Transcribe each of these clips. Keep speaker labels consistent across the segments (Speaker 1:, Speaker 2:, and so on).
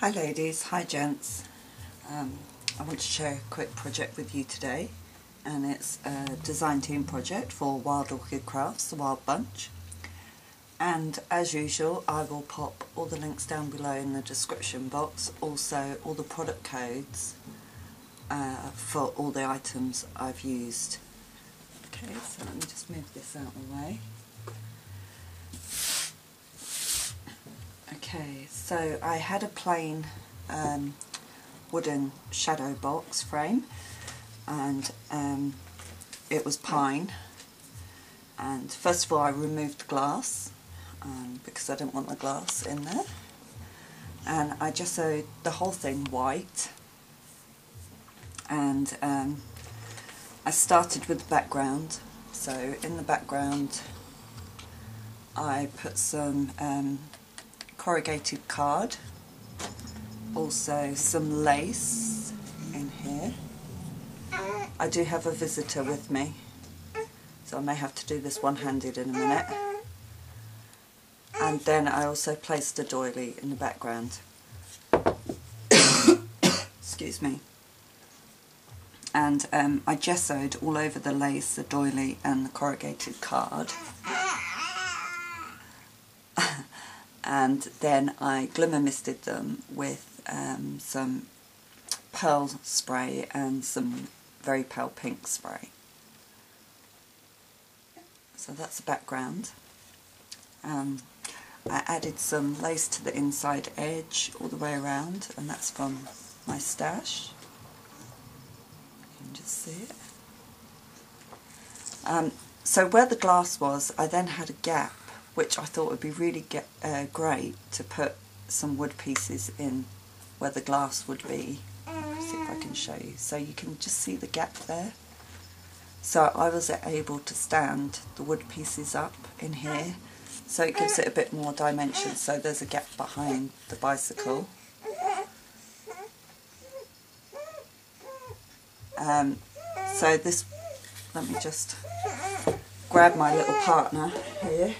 Speaker 1: Hi ladies, hi gents. I want to share a quick project with you today, and it's a design team project for Wild Orchid Crafts, the Wild Bunch. And as usual, I will pop all the links down below in the description box, also all the product codes for all the items I've used. Okay, so let me just move this out of the way. Okay, so I had a plain wooden shadow box frame, and it was pine. And first of all, I removed the glass because I didn't want the glass in there, and I just sewed the whole thing white. And I started with the background. So in the background, I put some corrugated card, also some lace in here. I do have a visitor with me, so I may have to do this one-handed in a minute. And then I also placed a doily in the background. Excuse me. And I gessoed all over the lace, the doily and the corrugated card. And then I glimmer misted them with some pearl spray and some very pale pink spray. So that's the background. I added some lace to the inside edge all the way around, and that's from my stash. You can just see it. So where the glass was, I then had a gap, which I thought would be really great to put some wood pieces in where the glass would be. Let's see if I can show you. So you can just see the gap there. So I was able to stand the wood pieces up in here, so it gives it a bit more dimension. So there's a gap behind the bicycle. So this, let me just grab my little partner here.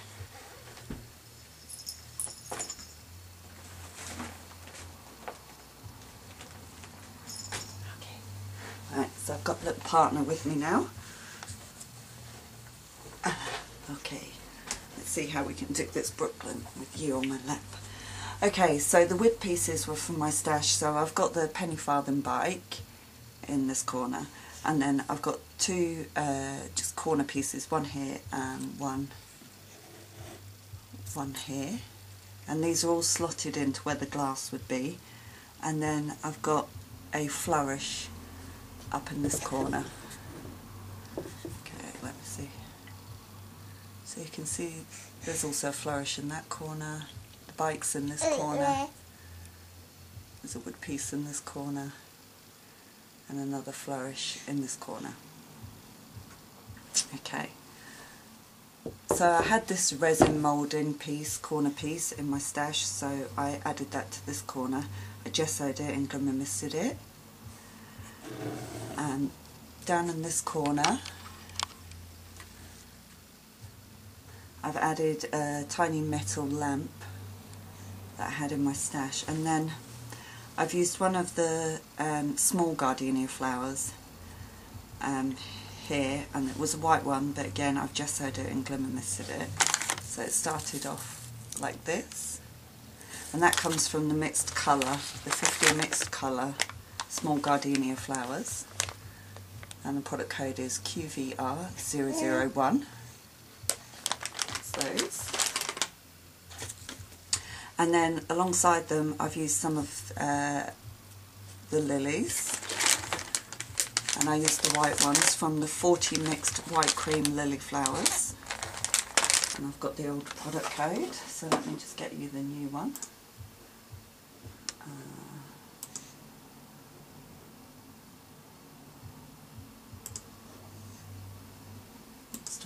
Speaker 1: So I've got a little partner with me now. Okay, let's see how we can do this, Brooklyn, with you on my lap. Okay, so the wood pieces were from my stash, so I've got the penny farthing bike in this corner, and then I've got two just corner pieces, one here and one here, and these are all slotted into where the glass would be. And then I've got a flourish up in this corner. Okay, let me see. So you can see there's also a flourish in that corner, the bike's in this corner, there's a wood piece in this corner, and another flourish in this corner. Okay, so I had this resin moulding piece, corner piece, in my stash, so I added that to this corner. I gessoed it and glimmer misted it. And down in this corner, I've added a tiny metal lamp that I had in my stash, and then I've used one of the small gardenia flowers here, and it was a white one, but again I've gessoed it and glimmer misted it. So it started off like this, and that comes from the mixed colour, the 50 mixed colour small gardenia flowers, and the product code is QVR001. That's those. And then alongside them I've used some of the lilies, and I used the white ones from the 40 mixed white cream lily flowers, and I've got the old product code, so let me just get you the new one.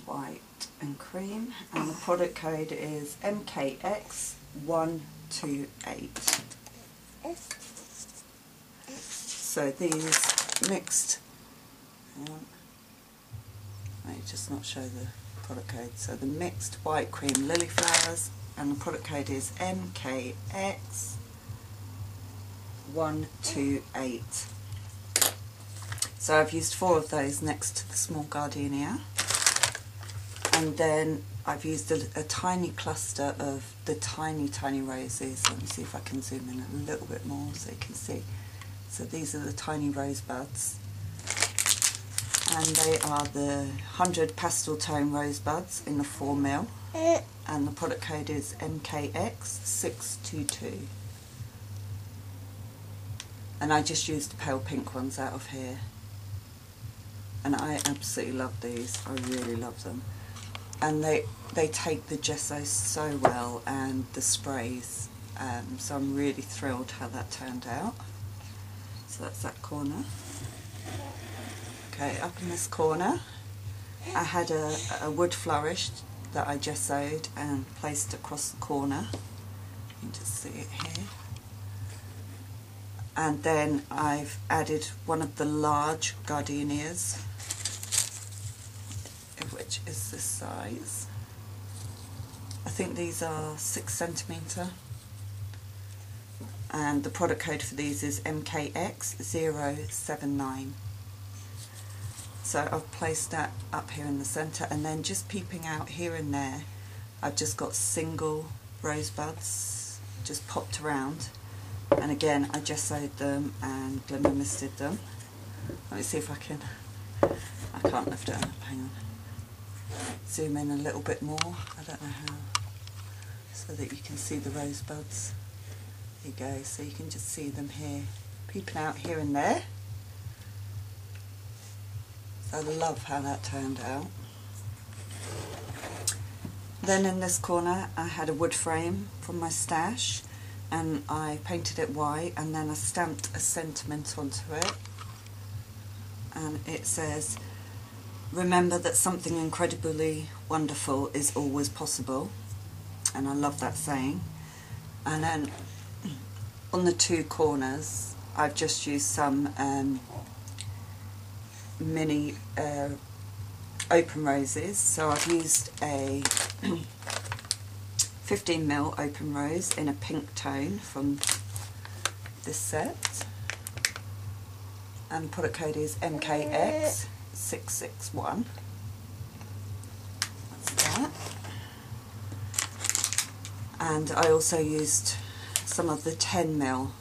Speaker 1: White and cream, and the product code is MKX-654. So these mixed, I just not show the product code. So the mixed white cream lily flowers, and the product code is MKX 128. So I've used 4 of those next to the small gardenia, and then I've used a tiny cluster of the tiny roses. Let me see if I can zoom in a little bit more so you can see. So these are the tiny rosebuds, and they are the 100 pastel tone rosebuds in the 4mm, and the product code is MKX-654. And I just used the pale pink ones out of here, and I absolutely love these. I really love them, and they take the gesso so well, and the sprays, so I'm really thrilled how that turned out. So that's that corner. Okay, up in this corner I had a wood flourish that I gessoed and placed across the corner. You can just see it here. And then I've added one of the large gardenias, which is this size. I think these are 6 cm, and the product code for these is MKX-079. So I've placed that up here in the centre, and then just peeping out here and there I've just got single rosebuds just popped around, and again I gessoed them and glimmer misted them. Let me see if I can, I can't lift it up, hang on. Zoom in a little bit more, I don't know how, so that you can see the rosebuds. There you go, so you can just see them here, peeping out here and there. So I love how that turned out. Then in this corner I had a wood frame from my stash, and I painted it white, and then I stamped a sentiment onto it, and it says, "Remember that something incredibly wonderful is always possible." And I love that saying. And then on the 2 corners I've just used some mini open roses. So I've used a 15mm open rose in a pink tone from this set, and the product code is MKX-661. That's that. And I also used some of the 10mm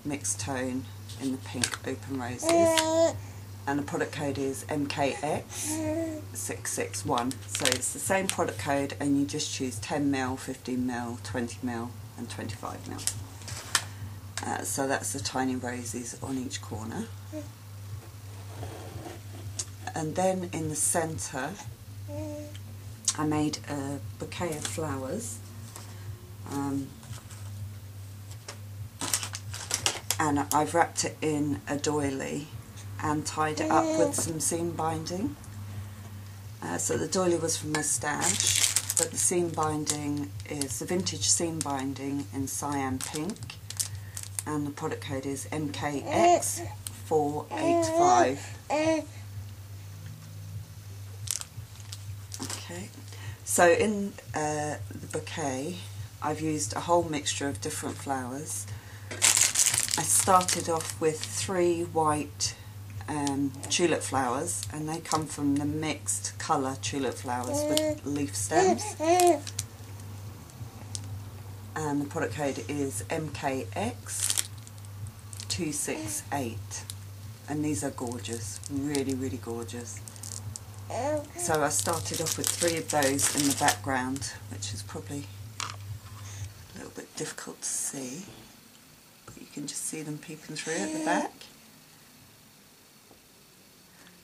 Speaker 1: mixed tone in the pink open roses, and the product code is MKX-661. So it's the same product code, and you just choose 10mm, 15mm, 20mm and 25mm. So that's the tiny roses on each corner. And then in the centre I made a bouquet of flowers, and I've wrapped it in a doily and tied it up with some seam binding. So the doily was from my stash, but the seam binding is the vintage seam binding in Siam pink, and the product code is MKX-485. Okay, so in the bouquet I've used a whole mixture of different flowers. I started off with 3 white tulip flowers, and they come from the mixed colour tulip flowers with leaf stems, and the product code is MKX-268, and these are gorgeous, really gorgeous. So I started off with 3 of those in the background, which is probably a little bit difficult to see, but you can just see them peeping through at the back.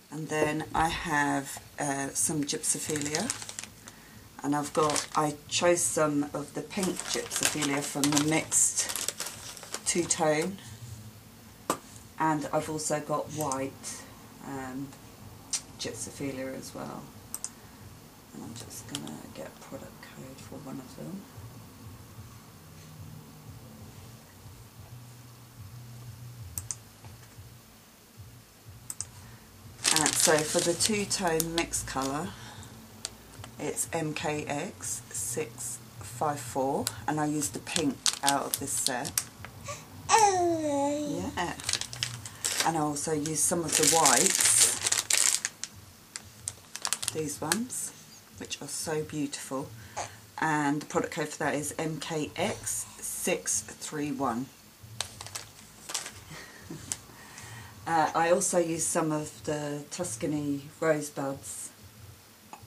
Speaker 1: And then I have some Gypsophilia, and I chose some of the pink Gypsophilia from the mixed 2-tone, and I've also got white Gypsophilia as well. And I'm just going to get a product code for one of them. So for the 2-tone mixed colour, it's MKX-654, and I used the pink out of this set. Yeah. And I also use some of the whites, these ones, which are so beautiful. And the product code for that is MKX-654. I also use some of the Tuscany Rosebuds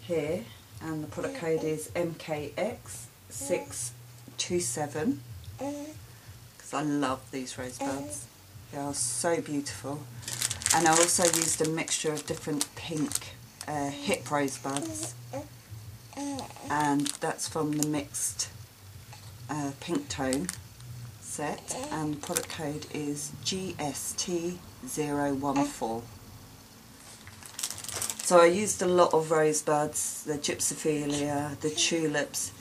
Speaker 1: here, and the product code is MKX-627, because I love these rosebuds. They are so beautiful. And I also used a mixture of different pink hip rosebuds, and that's from the mixed pink tone set, and the product code is GST014. So I used a lot of rosebuds, the Gypsophilia, the tulips,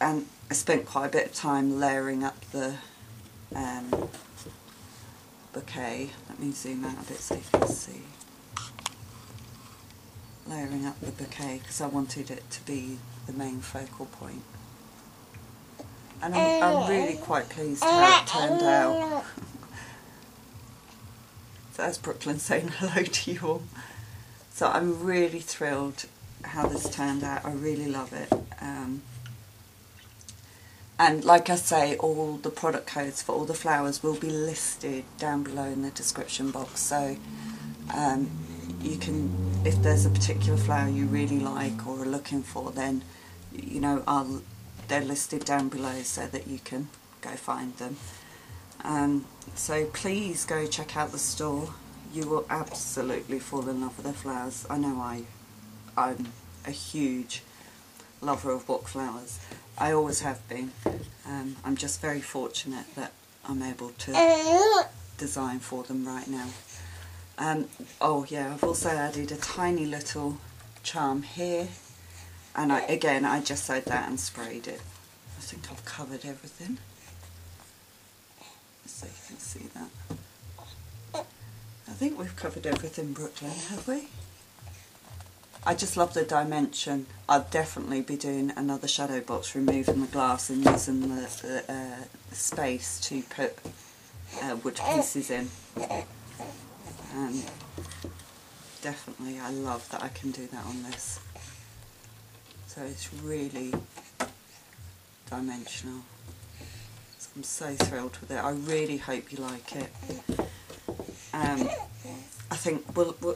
Speaker 1: and I spent quite a bit of time layering up the bouquet. Let me zoom out a bit so you can see. Layering up the bouquet because I wanted it to be the main focal point. And I'm really quite pleased how it turned out. So that's Brooklyn saying hello to you all. So I'm really thrilled how this turned out. I really love it. And like I say, all the product codes for all the flowers will be listed down below in the description box. So you can, if there's a particular flower you really like or are looking for, then you know they're listed down below so that you can go find them. So please go check out the store. You will absolutely fall in love with their flowers. I know I'm a huge lover of book flowers. I always have been. I'm just very fortunate that I'm able to design for them right now. Oh yeah, I've also added a tiny little charm here, and I just sewed that and sprayed it. I think I've covered everything, so you can see that. I think we've covered everything, Brooklyn, have we? I just love the dimension. I'll definitely be doing another shadow box, removing the glass and using the space to put wood pieces in. Definitely, I love that I can do that on this. So it's really dimensional. So I'm so thrilled with it. I really hope you like it. I think,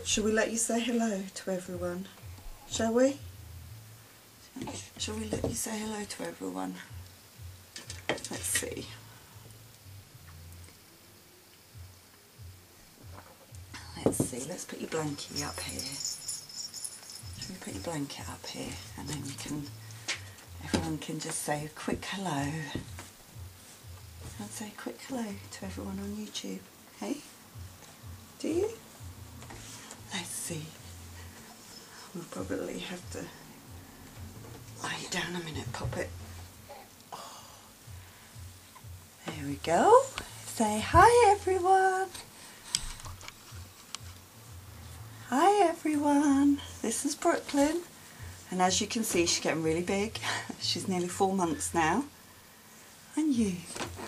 Speaker 1: shall we let you say hello to everyone? Shall we? Shall we let you say hello to everyone? Let's see. Let's see, let's put your blankie up here. Shall we put your blanket up here, and then everyone can just say a quick hello. I'll say a quick hello to everyone on YouTube. Hey? Do you? Let's see. We'll probably have to lie it down a minute, pop it. Oh. There we go. Say hi everyone. Hi everyone. This is Brooklyn. And as you can see, she's getting really big. She's nearly 4 months now. And you?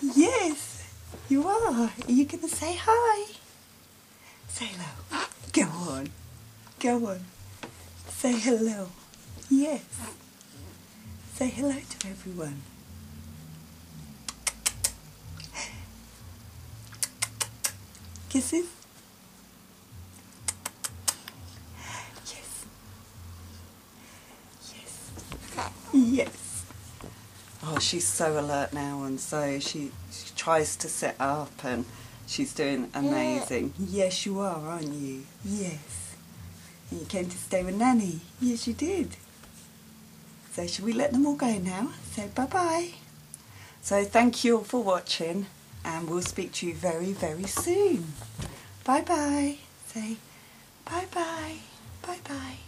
Speaker 1: Yes, you are. Are you going to say hi? Say hello. Go on. Go on. Say hello. Yes. Say hello to everyone. Kisses. Yes. Yes. Yes. Oh, she's so alert now, and so she tries to sit up, and she's doing amazing. Yes, you are, aren't you? Yes. And you came to stay with Nanny. Yes, you did. So shall we let them all go now? Say bye-bye. So thank you all for watching, and we'll speak to you very, very soon. Bye-bye. Say bye-bye. Bye-bye.